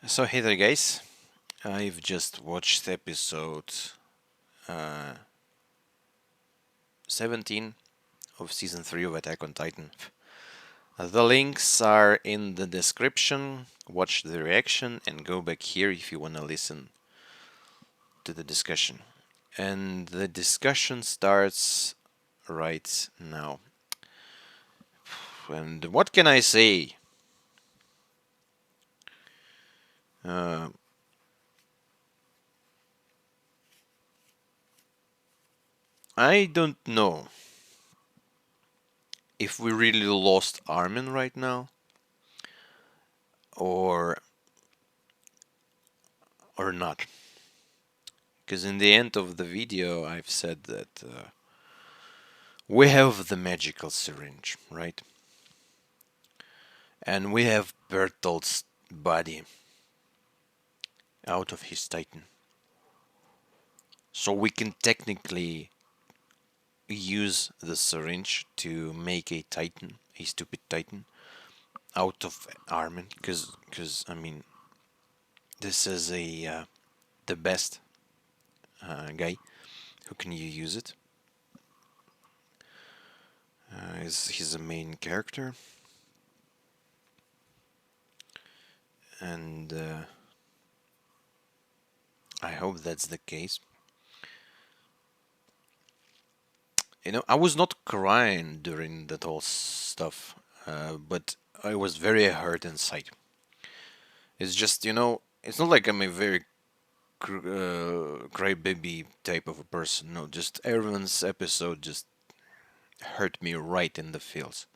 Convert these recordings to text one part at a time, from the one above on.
So hey there guys, I've just watched episode uh, 17 of season 3 of Attack on Titan. The links are in the description, watch the reaction and go back here if you wanna listen to the discussion. And the discussion starts right now. And what can I say? Uh, I don't know if we really lost Armin right now or not. Because in the end of the video, I've said that we have the magical syringe, right? And we have Bertolt's body out of his Titan. So we can technically use the syringe to make a Titan, a stupid Titan, out of Armin. Because I mean, this is the best guy. Who can you use it? He's a main character, and I hope that's the case. I was not crying during that whole stuff, but I was very hurt inside. It's just, it's not like I'm a very crybaby type of a person. No, just everyone's episode just hurt me right in the feels.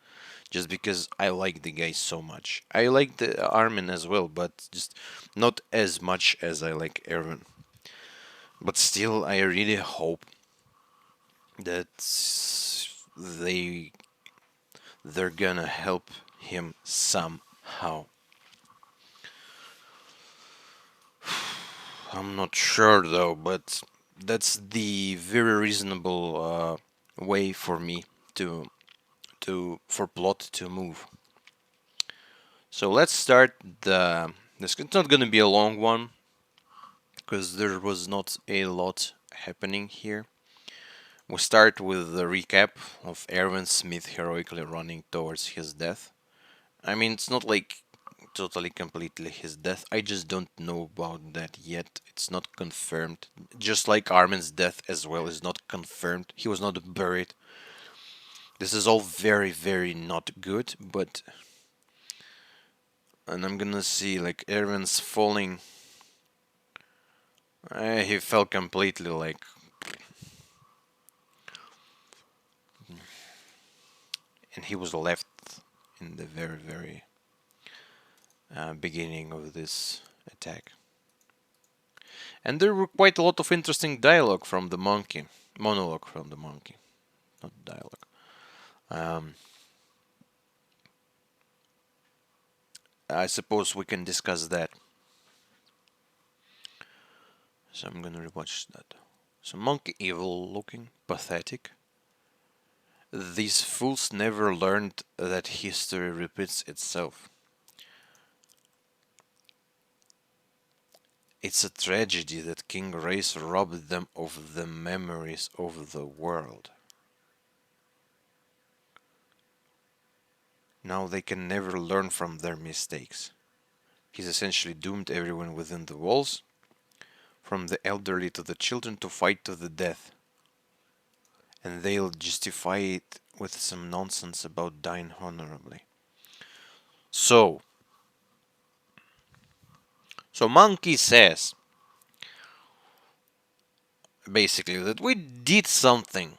Just because I like the guy so much. I like the Armin as well, but just not as much as I like Eren. But still, I really hope that they they're gonna help him somehow. I'm not sure though, but that's the very reasonable way for me to for plot to move. So let's start the. This it's not gonna be a long one because there was not a lot happening here. We start with the recap of Erwin Smith heroically running towards his death. I mean, it's not like totally completely his death. I just don't know about that yet. It's not confirmed. Just like Armin's death as well is not confirmed. He was not buried. This is all very, very not good, but. And I'm gonna see, like, Aaron's falling. He fell completely, like. And he was left in the very, very beginning of this attack. And there were quite a lot of interesting dialogue from the monkey. Monologue from the monkey. Not dialogue. Um, I suppose we can discuss that. So I'm gonna rewatch that. So monkey evil looking, pathetic. These fools never learned that history repeats itself. It's a tragedy that King Race robbed them of the memories of the world. Now they can never learn from their mistakes. He's essentially doomed everyone within the walls, from the elderly to the children, to fight to the death. And they'll justify it with some nonsense about dying honorably. So, Monkey says, basically, that we did something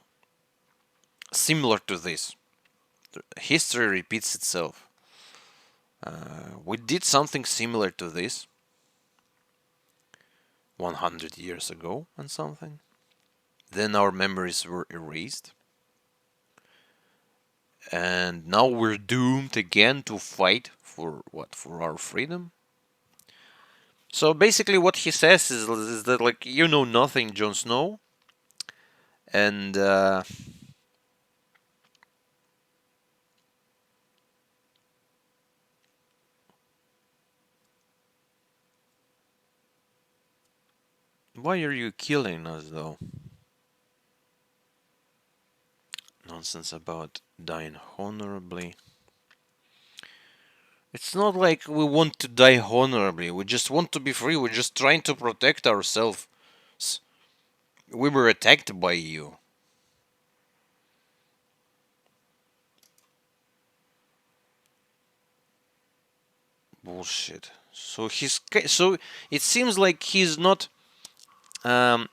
similar to this. History repeats itself. We did something similar to this 100 years ago and something. Then our memories were erased. And now we're doomed again to fight for what? For our freedom? So basically, what he says is that, like, you know nothing, Jon Snow. And Why are you killing us though? Nonsense about dying honorably. It's not like we want to die honorably. We just want to be free. We're just trying to protect ourselves. We were attacked by you. Bullshit. So it seems like he's not um,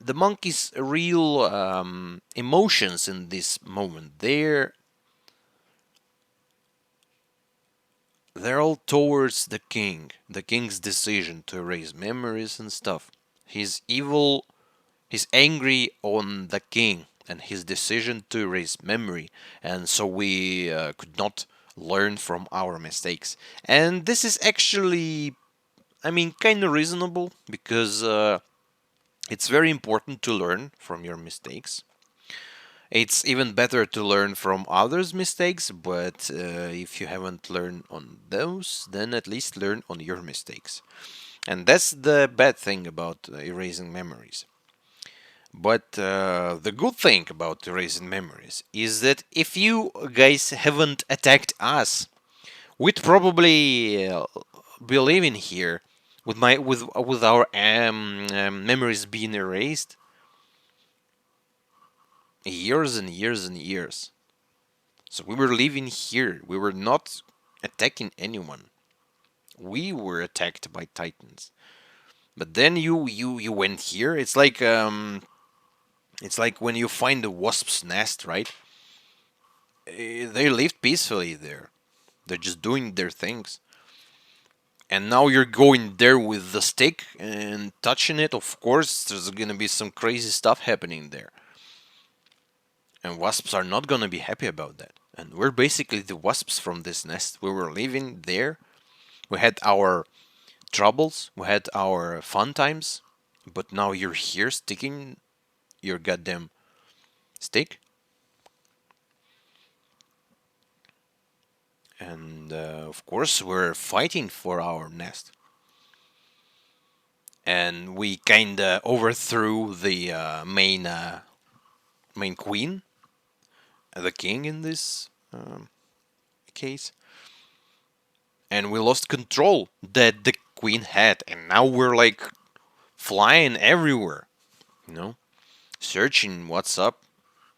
the monkey's real emotions in this moment. They're all towards the king's decision to erase memories and stuff. He's evil. He's angry on the king and his decision to erase memory, and so we could not learn from our mistakes. And this is actually, I mean, kind of reasonable because it's very important to learn from your mistakes. It's even better to learn from others' mistakes, but if you haven't learned on those, then at least learn on your mistakes. And that's the bad thing about erasing memories. But the good thing about erasing memories is that if you guys haven't attacked us, we'd probably be living here with our memories being erased years and years and years. So we were living here. We were not attacking anyone. We were attacked by titans. But then you went here. It's like when you find a wasp's nest, right? They lived peacefully there. They're just doing their things. And now you're going there with the stick and touching it. Of course, there's gonna be some crazy stuff happening there. And wasps are not gonna be happy about that. And we're basically the wasps from this nest. We were living there. We had our troubles. We had our fun times. But now you're here sticking your goddamn stick. And of course, we're fighting for our nest. And we kinda overthrew the main queen, the king in this case, and we lost control that the queen had, and now we're like flying everywhere, you know, searching what's up,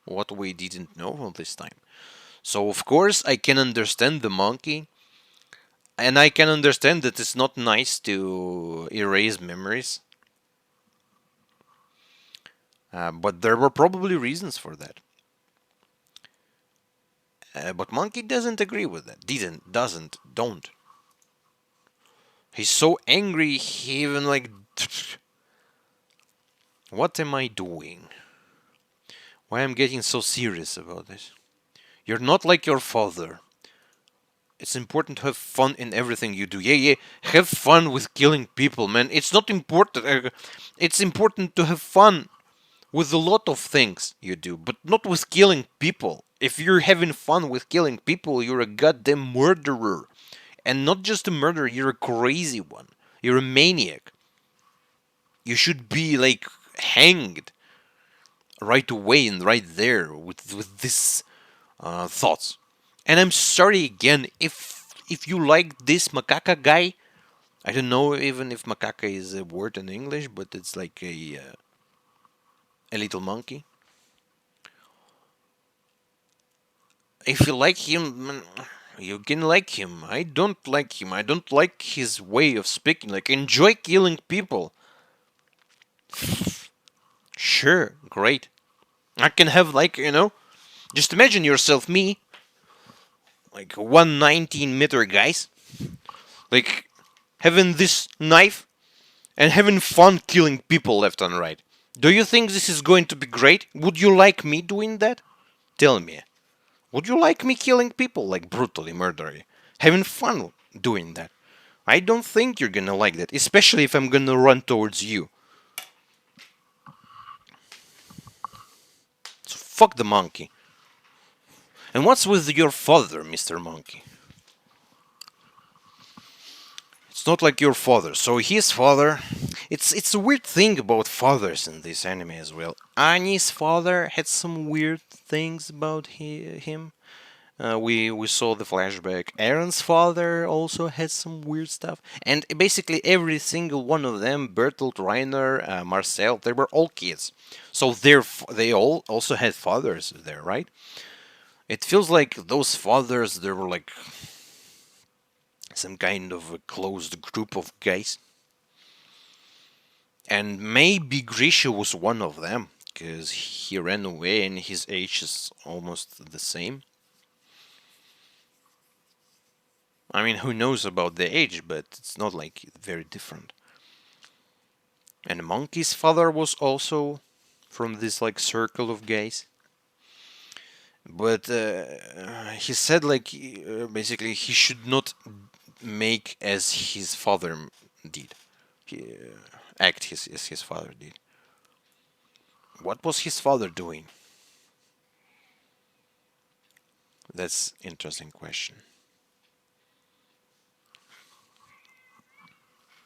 what we didn't know all this time. So of course I can understand the monkey, and I can understand that it's not nice to erase memories. But there were probably reasons for that. But Monkey doesn't agree with that. Don't. He's so angry, he even like. What am I doing? Why am I getting so serious about this? You're not like your father. It's important to have fun in everything you do. Yeah, have fun with killing people, man. It's not important. It's important to have fun with a lot of things you do, but not with killing people. If you're having fun with killing people, you're a goddamn murderer. And not just a murderer, you're a crazy one. You're a maniac. You should be like hanged right away and right there with this thoughts. And I'm sorry again if you like this macaca guy. I don't know even if macaca is a word in English, but it's like a little monkey. If you like him, you can like him. I don't like him. I don't like his way of speaking. Like, enjoy killing people. Sure, great. I can have, like, just imagine yourself, me, like 119-meter guys, like, having this knife and having fun killing people left and right. Do you think this is going to be great? Would you like me doing that? Tell me. Would you like me killing people, like brutally murdering? Having fun doing that? I don't think you're gonna like that, especially if I'm gonna run towards you. So fuck the monkey. And what's with your father, Mr. Monkey? It's not like your father. So his father It's a weird thing about fathers in this anime as well. Annie's father had some weird things about him. We saw the flashback. Eren's father also had some weird stuff, and basically every single one of them, Bertolt, Reiner, Marcel, they were all kids, so they all also had fathers there, right? It feels like those fathers, they were like some kind of a closed group of guys, and maybe Grisha was one of them because he ran away and his age is almost the same. I mean, who knows about the age, but it's not like very different. And Monkey's father was also from this like circle of guys. But he said like basically he should not make as his father did. Act as his father did. What was his father doing? That's interesting question.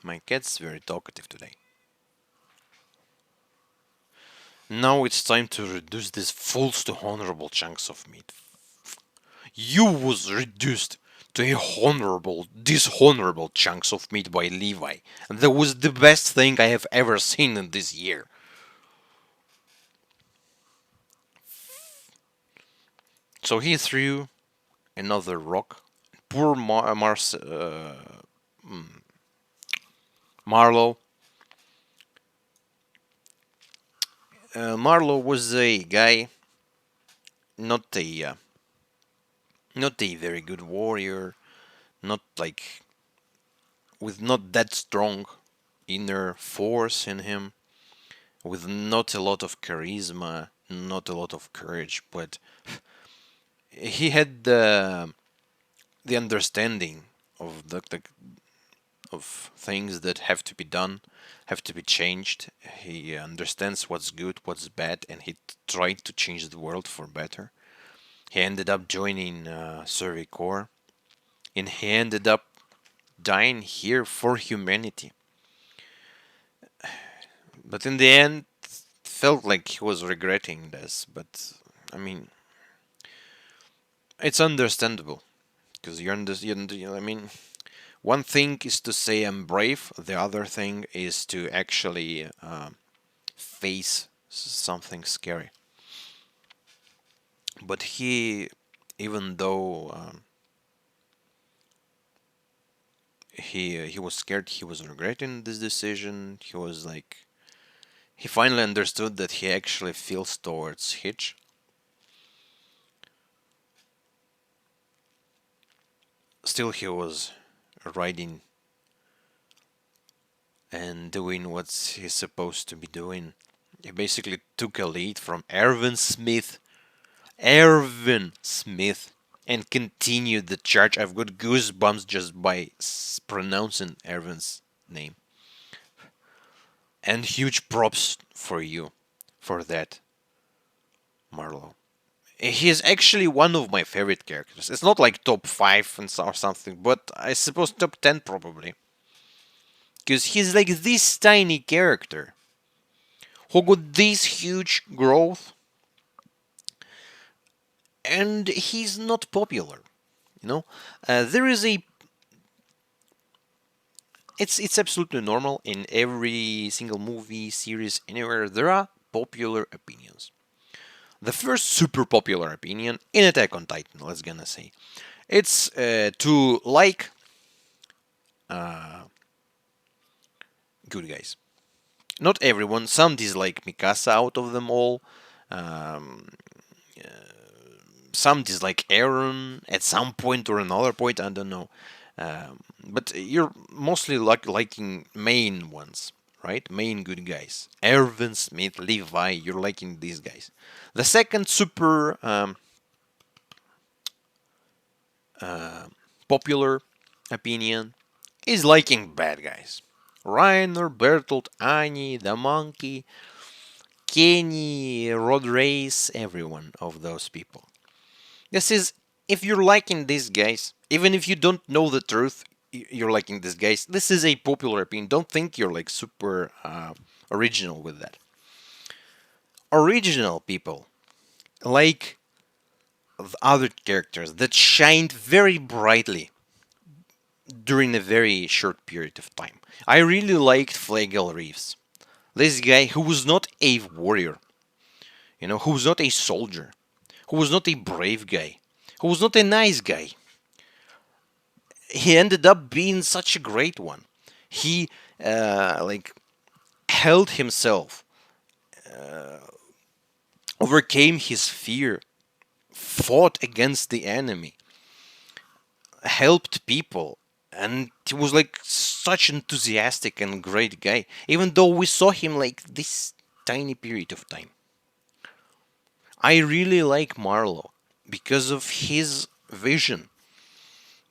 My cat's very talkative today. Now it's time to reduce these fools to honorable chunks of meat. You was reduced to a honorable, dishonorable chunks of meat by Levi. And that was the best thing I have ever seen in this year. So he threw another rock. Poor Marlow. Marlow was a guy, not a very good warrior, not like with not that strong inner force in him, with not a lot of charisma, not a lot of courage, but he had the understanding of the of things that have to be done, have to be changed. He understands what's good, what's bad, and he tried to change the world for better. He ended up joining Survey Corps, and he ended up dying here for humanity. But in the end, felt like he was regretting this. But I mean, it's understandable because I mean, one thing is to say I'm brave. The other thing is to actually face something scary. But he, even though he was scared, he was regretting this decision. He was like, he finally understood that he actually feels towards Hitch. Still, he was riding and doing what he's supposed to be doing. He basically took a lead from Erwin Smith, and continued the charge. I've got goosebumps just by pronouncing Erwin's name. And huge props for you for that, Marlow. He is actually one of my favorite characters. It's not like top 5 or something, but I suppose top 10 probably. Because he's like this tiny character who got this huge growth, and he's not popular. You know, there is a. It's absolutely normal in every single movie, series, anywhere. There are popular opinions. The first super popular opinion in Attack on Titan, let's gonna say, it's to like good guys. Not everyone. Some dislike Mikasa out of them all. Um, some dislike Eren at some point or another point. I don't know. But you're mostly liking main ones, right? Main good guys. Erwin, Smith, Levi. You're liking these guys. The second super popular opinion is liking bad guys. Reiner, Bertolt, Annie, the monkey, Kenny, Rod Race, every one of those people. This is, if you're liking these guys, even if you don't know the truth, you're liking this, guys. This is a popular opinion. Don't think you're like super original with that. Original people like the other characters that shined very brightly during a very short period of time. I really liked Flagel Reeves. This guy who was not a warrior, who was not a soldier, who was not a brave guy, who was not a nice guy. He ended up being such a great one. He like held himself, overcame his fear, fought against the enemy, helped people, and he was like such enthusiastic and great guy. Even though we saw him like this tiny period of time. I really like Marlow because of his vision,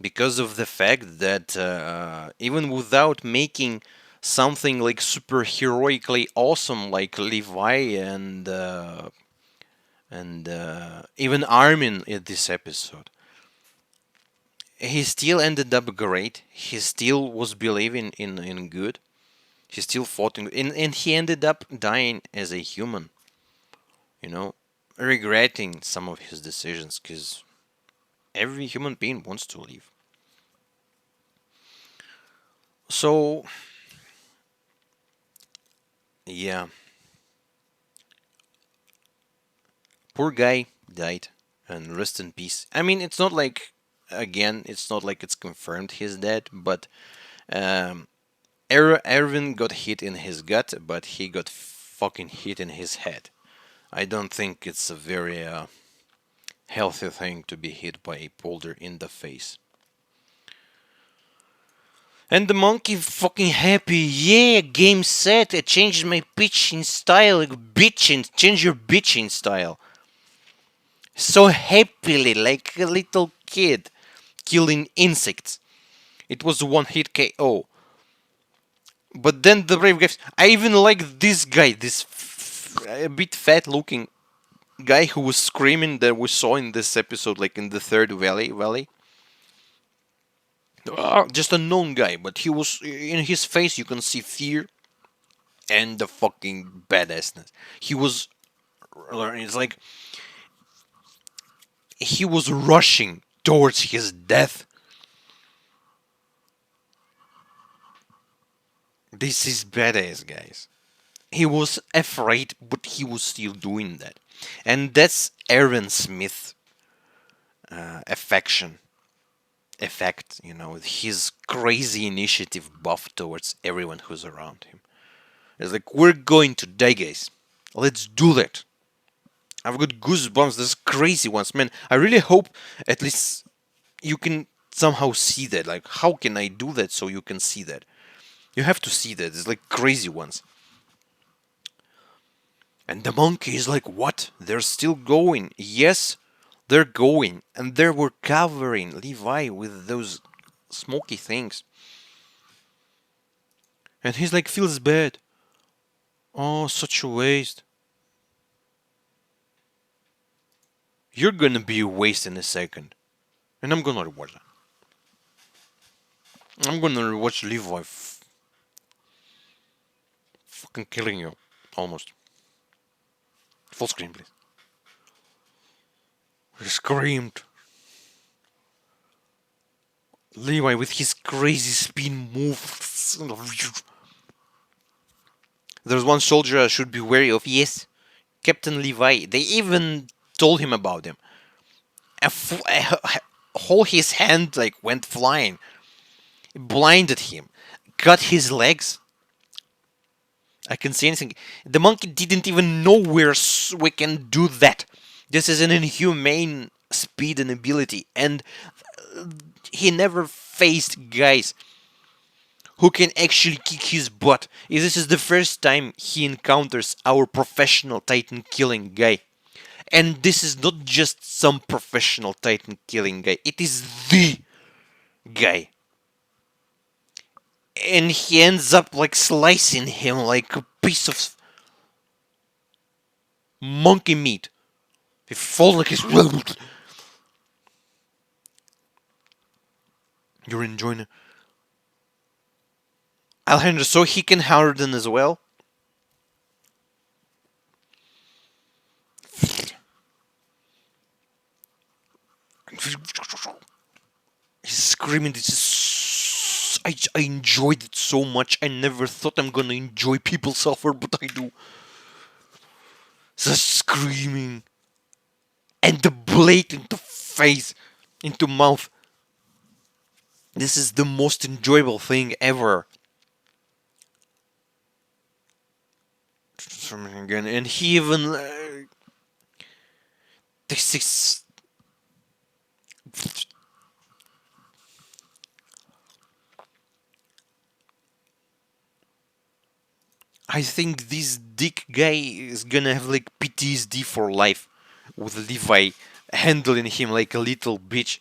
because of the fact that even without making something like super heroically awesome like Levi and even Armin in this episode, he still ended up great. He still was believing in good. He still fought and he ended up dying as a human, you know, regretting some of his decisions because every human being wants to live. So, yeah, poor guy died and rest in peace. I mean, it's not like, again, it's not like it's confirmed he's dead, but um, Erwin got hit in his gut, but he got fucking hit in his head. I don't think it's a very healthy thing to be hit by a boulder in the face. And the monkey fucking happy. Yeah, game set. I changed my pitching style. Like bitching. Change your bitching style. So happily, like a little kid, killing insects. It was a one hit KO. But then the brave guys. I even like this guy, this a bit fat looking guy who was screaming that we saw in this episode, like in the third valley. Just a known guy, but he was in his face. You can see fear and the fucking badassness. He was. It's like he was rushing towards his death. This is badass, guys. He was afraid, but he was still doing that, and that's Aaron Smith affection effect. His crazy initiative buff towards everyone who's around him. It's like we're going to die, guys. Let's do that. I've got goosebumps. Those crazy ones, man. I really hope at least you can somehow see that. Like, how can I do that so you can see that? You have to see that. It's like crazy ones. And the monkey is like, what? They're still going. Yes, they're going. And they were covering Levi with those smoky things. And he's like, feels bad. Oh, such a waste. You're gonna be a waste in a second. And I'm gonna rewatch that. I'm gonna rewatch Levi fucking killing you. Almost. Full screen, please. He screamed. Levi with his crazy spin move. There's one soldier I should be wary of. Yes, Captain Levi. They even told him about him. Whole his hand like went flying, blinded him, cut his legs. I can see anything. The monkey didn't even know we can do that. This is an inhumane speed and ability, and he never faced guys who can actually kick his butt. This is the first time he encounters our professional Titan killing guy. And this is not just some professional Titan killing guy, it is the guy. And he ends up like slicing him like a piece of monkey meat. He falls like his. You're enjoying it. Alejandro, so he can harden as well. He's screaming. I enjoyed it so much. I never thought I'm gonna enjoy people suffer, but I do. The screaming and the blade into face, into mouth. This is the most enjoyable thing ever. Transforming again, and he even. This is. I think this dick guy is gonna have like PTSD for life with Levi handling him like a little bitch.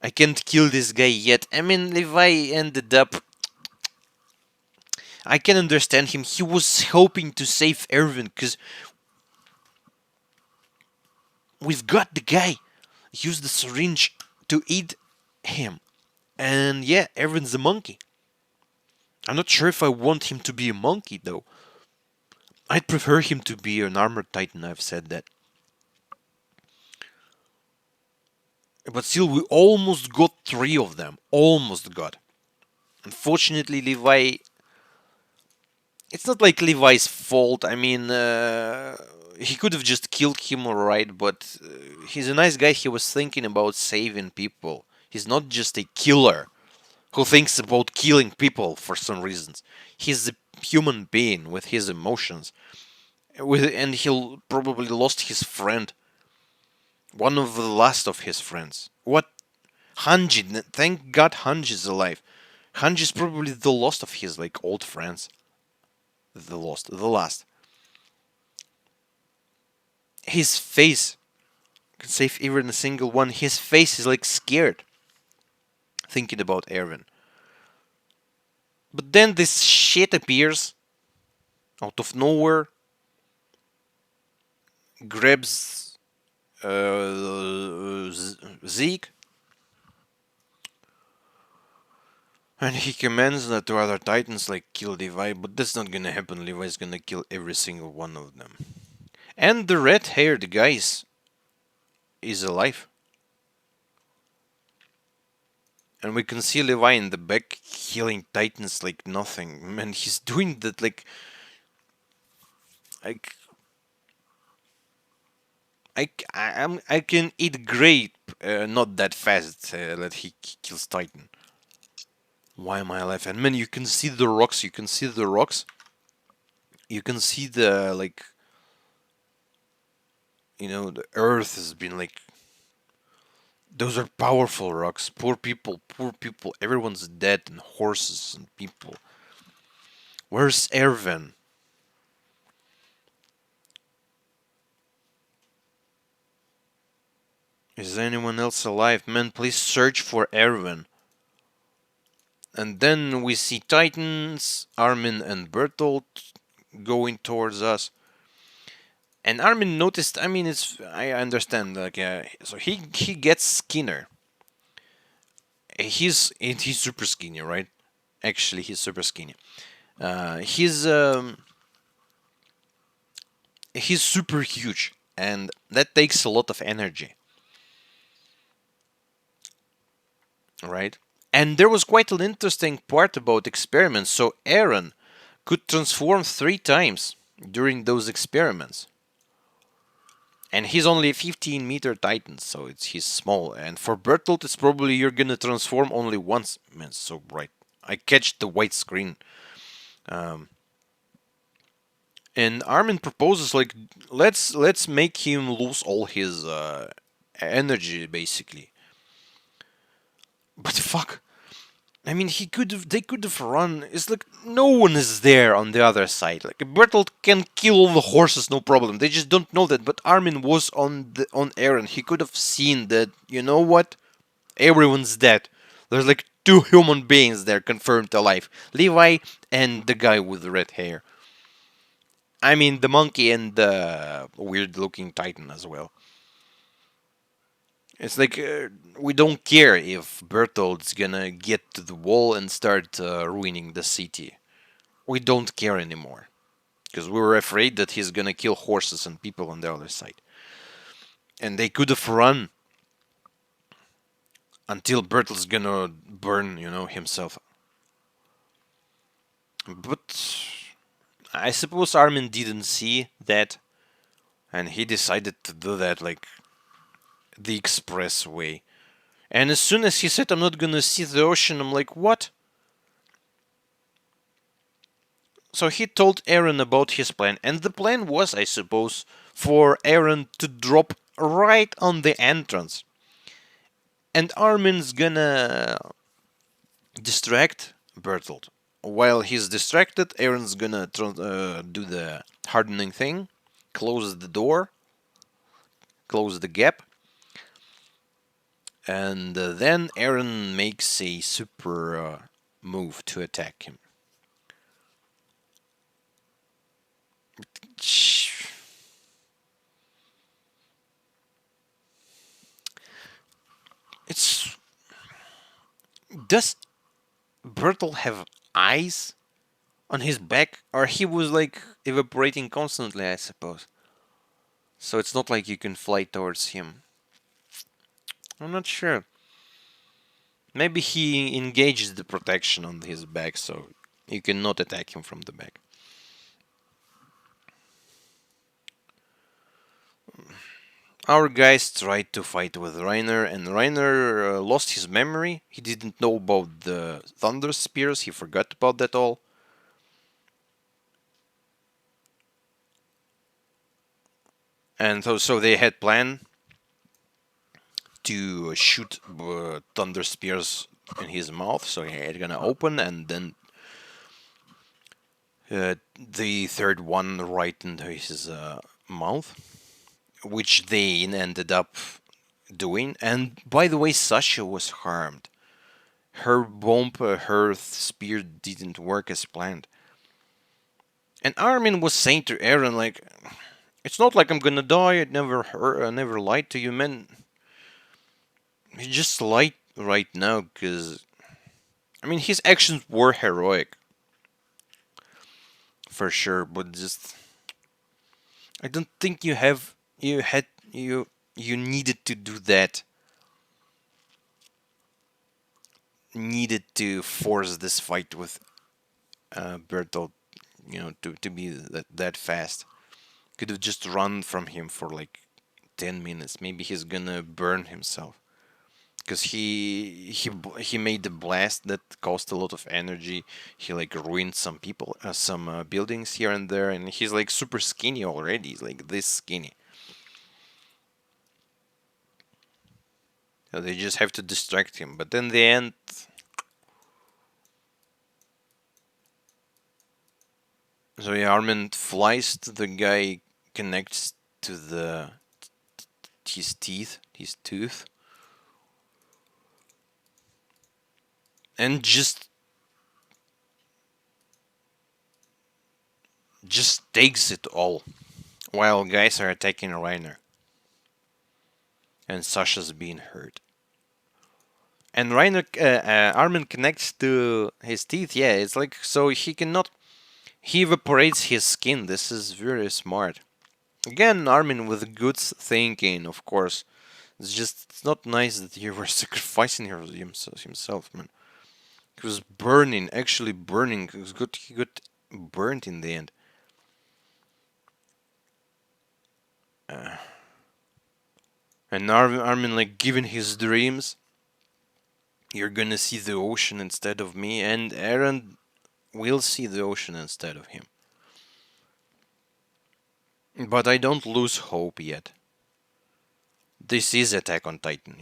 I can't kill this guy yet. I mean, Levi ended up. I can understand him. He was hoping to save Erwin because we've got the guy. Use the syringe to eat him. And yeah, Erwin's a monkey. I'm not sure if I want him to be a monkey though. I'd prefer him to be an armored titan, I've said that. But still, we almost got three of them. Almost got. Unfortunately, Levi. It's not like Levi's fault. I mean, he could have just killed him, alright, but he's a nice guy. He was thinking about saving people. He's not just a killer who thinks about killing people for some reasons. He's a human being with his emotions. And he probably lost his friend. One of the last of his friends. What? Hange. Thank God Hange is alive. Hange is probably the last of his like old friends. The last. His face can save even a single one. His face is like scared thinking about Eren. But then this shit appears out of nowhere, grabs Zeke, and he commands that to other titans like kill Levi, but that's not gonna happen. Levi's gonna kill every single one of them. And the red-haired guy is alive. And we can see Levi in the back killing titans like nothing. Man, he's doing that like I I can eat grape not that fast that he kills Titan. Why am I alive? And man, you can see the rocks. You can see the rocks. You can see the like, the earth has been like. Those are powerful rocks. Poor people, poor people. Everyone's dead, and horses and people. Where's Erwin? Is anyone else alive? Man, please search for Erwin. And then we see Titans, Armin and Bertolt going towards us. And Armin noticed. I mean, I understand. Like, so he gets Skinner. He's super skinny, right? Actually, he's super skinny. He's super huge, and that takes a lot of energy, right? And there was quite an interesting part about experiments. So Eren could transform 3 times during those experiments. And he's only a 15-meter titan, so he's small. And for Bertolt, it's probably you're gonna transform only once. Man, so bright. I catch the white screen. Um, and Armin proposes like let's make him lose all his energy basically. But fuck, I mean, they could have run. It's like no one is there on the other side. Like Bertolt can kill all the horses, no problem. They just don't know that. But Armin was on Eren. He could have seen that. You know what? Everyone's dead. There's like 2 human beings there confirmed alive. Levi and the guy with the red hair. I mean, the monkey and the weird-looking titan as well. It's like we don't care if Berthold's gonna get to the wall and start ruining the city. We don't care anymore because we were afraid that he's gonna kill horses and people on the other side, and they could have run until Berthold's gonna burn, himself. But I suppose Armin didn't see that, and he decided to do that like the express way. And as soon as he said, "I'm not gonna see the ocean," I'm like, what? So he told Eren about his plan, and the plan was, I suppose, for Eren to drop right on the entrance. And Armin's gonna distract Bertolt. While he's distracted, Eren's gonna do the hardening thing, close the door, close the gap, and then Eren makes a super move to attack him. It's does Bertolt have eyes on his back, or he was like evaporating constantly, I suppose. So it's not like you can fly towards him. I'm not sure. Maybe he engages the protection on his back, so you cannot attack him from the back. Our guys tried to fight with Reiner, and Reiner lost his memory. He didn't know about the Thunder Spears, he forgot about that all. And so they had planned to shoot Thunder Spears in his mouth, so he had gonna open, and then the third one right into his mouth, which they ended up doing. And by the way, Sasha was harmed. Her bomb, her spear didn't work as planned. And Armin was saying to Eren, like, "It's not like I'm gonna die. I never lied to you, man. He just lied right now, because I mean his actions were heroic, for sure, but just I don't think you needed to do that. Needed to force this fight with Bertolt, to be that fast. Could have just run from him for like 10 minutes. Maybe he's gonna burn himself. Because he made the blast that cost a lot of energy. He like ruined some people, some buildings here and there, and he's like super skinny already. He's like this skinny. So they just have to distract him. But in the end, so yeah, Armin flies to the guy, connects to the his tooth, and just takes it all, while guys are attacking Reiner, and Sasha's being hurt. And Armin connects to his teeth. Yeah, it's like so he cannot. He evaporates his skin. This is very smart. Again, Armin with good thinking, of course. It's not nice that you were sacrificing himself, man. He was burning, actually burning. He got burnt in the end. And Armin, like, given his dreams, you're gonna see the ocean instead of me, and Eren will see the ocean instead of him. But I don't lose hope yet. This is Attack on Titan.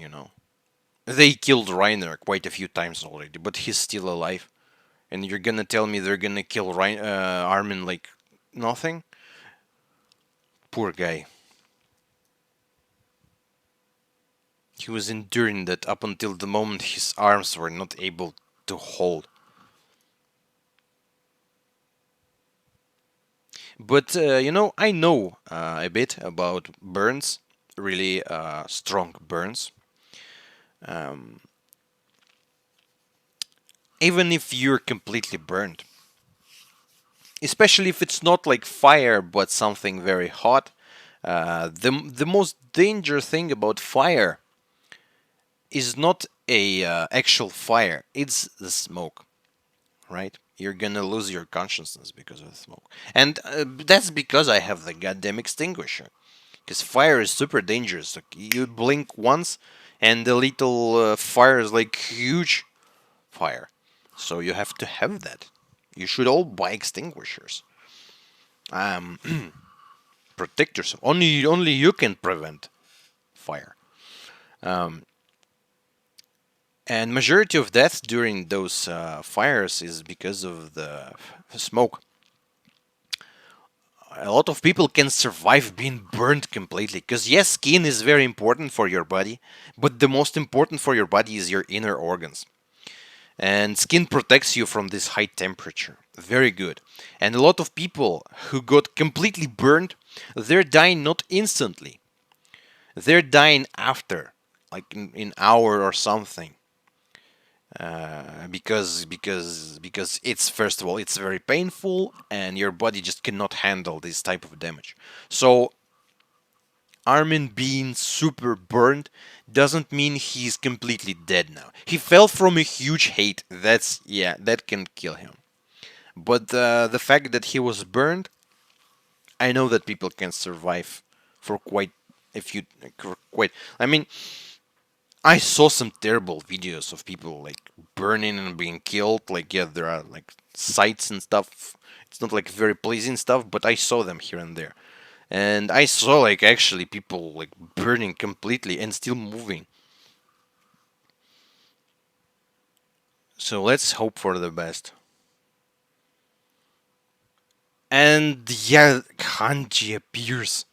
They killed Reiner quite a few times already, but he's still alive. And you're gonna tell me they're gonna kill Armin like nothing? Poor guy. He was enduring that up until the moment his arms were not able to hold. But, I know a bit about burns, really strong burns. Um, Even if you're completely burned, especially if it's not like fire but something very hot. The most dangerous thing about fire is not a actual fire; it's the smoke, right? You're gonna lose your consciousness because of the smoke, and that's because I have the goddamn extinguisher. Because fire is super dangerous. Like, you blink once, and the little fire is like huge fire. So you have to have that. You should all buy extinguishers. Um, Protect yourself. Only you can prevent fire. Um, and majority of death during those fires is because of the smoke. A lot of people can survive being burned completely. Because yes, skin is very important for your body, but the most important for your body is your inner organs. And skin protects you from this high temperature. Very good. And a lot of people who got completely burned, they're dying not instantly. They're dying after, like in hour or something. Because it's, first of all, it's very painful and your body just cannot handle this type of damage. So Armin being super burned doesn't mean he's completely dead now. He fell from a huge height. That's, yeah, that can kill him. But the fact that he was burned, I know that people can survive for quite, if you quite. I mean, I saw some terrible videos of people like burning and being killed. Like, yeah, there are like sights and stuff. It's not like very pleasing stuff, but I saw them here and there. And I saw like actually people like burning completely and still moving. So let's hope for the best. And yeah, Hanji appears,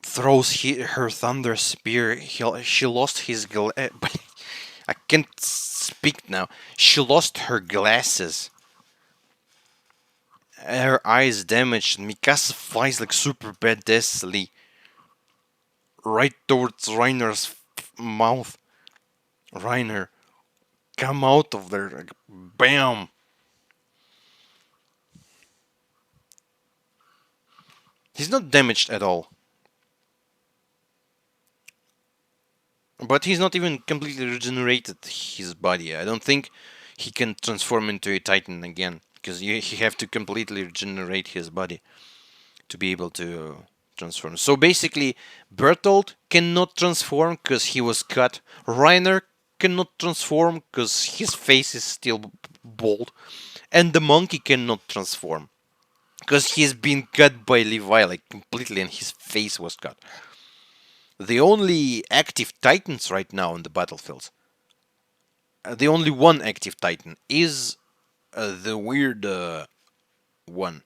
throws her thunder spear. She lost his but I can't speak now. She lost her glasses. Her eyes damaged. Mikasa flies like super badassery right towards Reiner's mouth. Reiner, come out of there! Like, bam! He's not damaged at all. But he's not even completely regenerated his body. I don't think he can transform into a Titan again. Because he have to completely regenerate his body to be able to transform. So basically, Bertolt cannot transform because he was cut. Reiner cannot transform because his face is still bald. And the monkey cannot transform because he's been cut by Levi like completely and his face was cut. The only active titans right now on the battlefields, the only one active titan is the weird one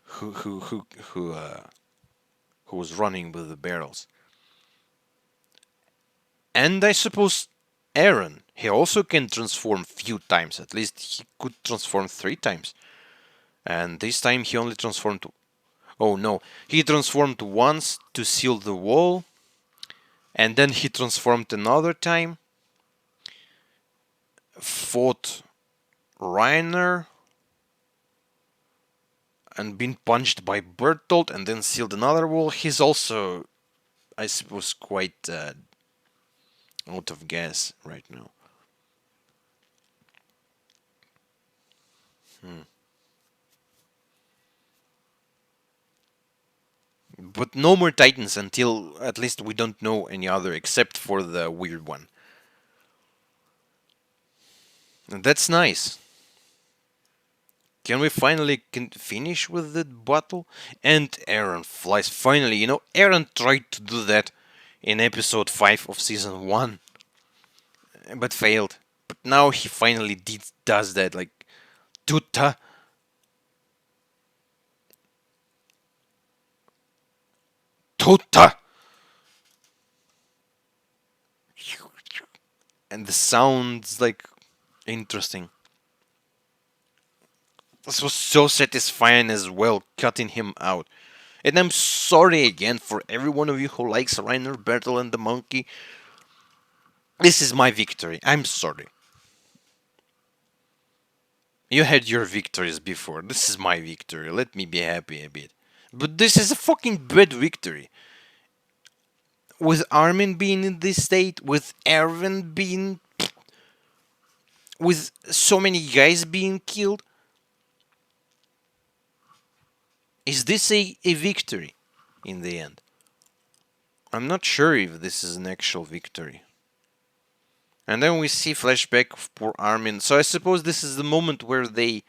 who who who who uh, who was running with the barrels. And I suppose Eren, he also can transform few times. At least he could transform 3 times. And this time he only transformed. Oh no, he transformed once to seal the wall, and then he transformed another time, fought Reiner, and been punched by Bertolt, and then sealed another wall. He's also, I suppose, quite out of gas right now. Hmm. But no more Titans until at least we don't know any other except for the weird one. And that's nice. Can we finally finish with the battle? And Eren flies. Finally, Eren tried to do that in episode 5 of season 1, but failed. But now he finally does that. Like, Tuta. Tuta! And the sounds like interesting. This was so satisfying as well, cutting him out. And I'm sorry again for every one of you who likes Reiner, Bertel, and the monkey. This is my victory. I'm sorry. You had your victories before. This is my victory. Let me be happy a bit. But this is a fucking bad victory. With Armin being in this state, with Eren being. With so many guys being killed. Is this a victory in the end? I'm not sure if this is an actual victory. And then we see flashback of poor Armin. So I suppose this is the moment where they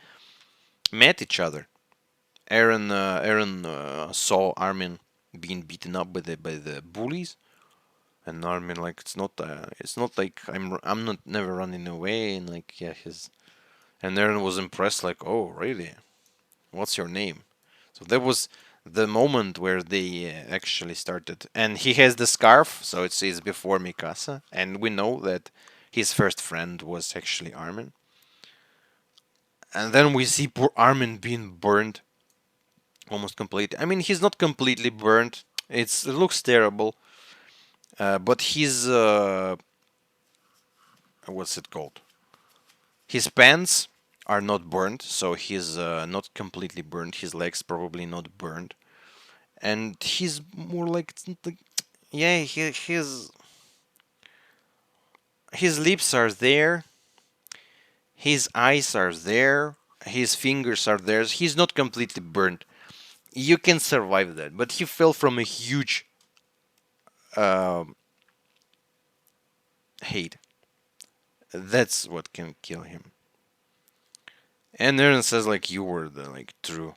met each other. Eren saw Armin being beaten up by the bullies, and Armin like it's not like I'm not never running away, and like yeah his and Eren was impressed like, oh really, what's your name? So that was the moment where they actually started, and he has the scarf, so it says before Mikasa, and we know that his first friend was actually Armin. And then we see poor Armin being burned almost completely. I mean, he's not completely burned. It looks terrible, but his what's it called? His pants are not burned, so he's not completely burned. His legs probably not burned, and he's more like yeah, his lips are there, his eyes are there, his fingers are there. He's not completely burned. You can survive that, but he fell from a huge um hate. That's what can kill him. And Eren says like you were the like true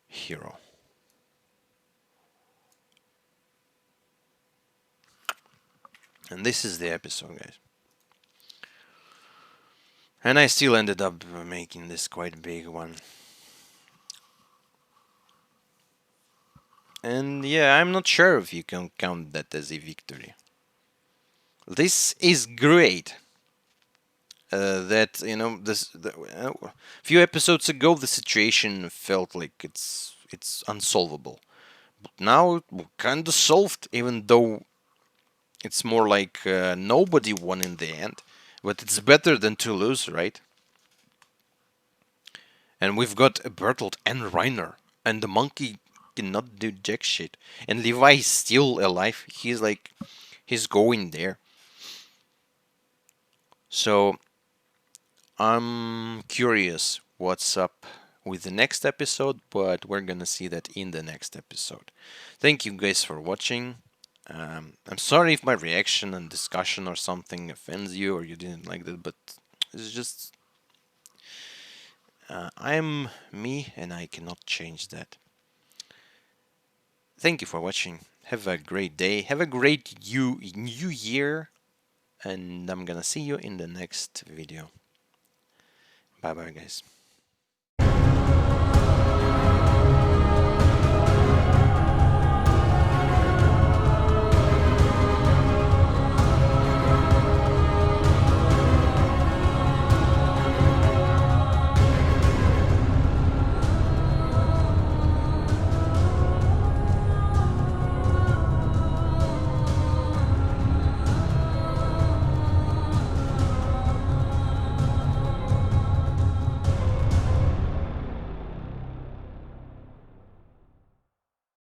hero. And this is the episode, guys. And I still ended up making this quite big one. And yeah, I'm not sure if you can count that as a victory. This is great. That you know, few episodes ago, the situation felt like it's unsolvable. But now, kind of solved, even though it's more like nobody won in the end. But it's better than to lose, right? And we've got Bertolt and Reiner, and the monkey cannot do jack shit. And Levi is still alive. He's going there. So I'm curious what's up with the next episode, but we're gonna see that in the next episode. Thank you guys for watching. I'm sorry if my reaction and discussion or something offends you or you didn't like that, but it's just I'm me and I cannot change that. Thank you for watching. Have a great day. Have a great new year, and I'm gonna see you in the next video. Bye bye, guys.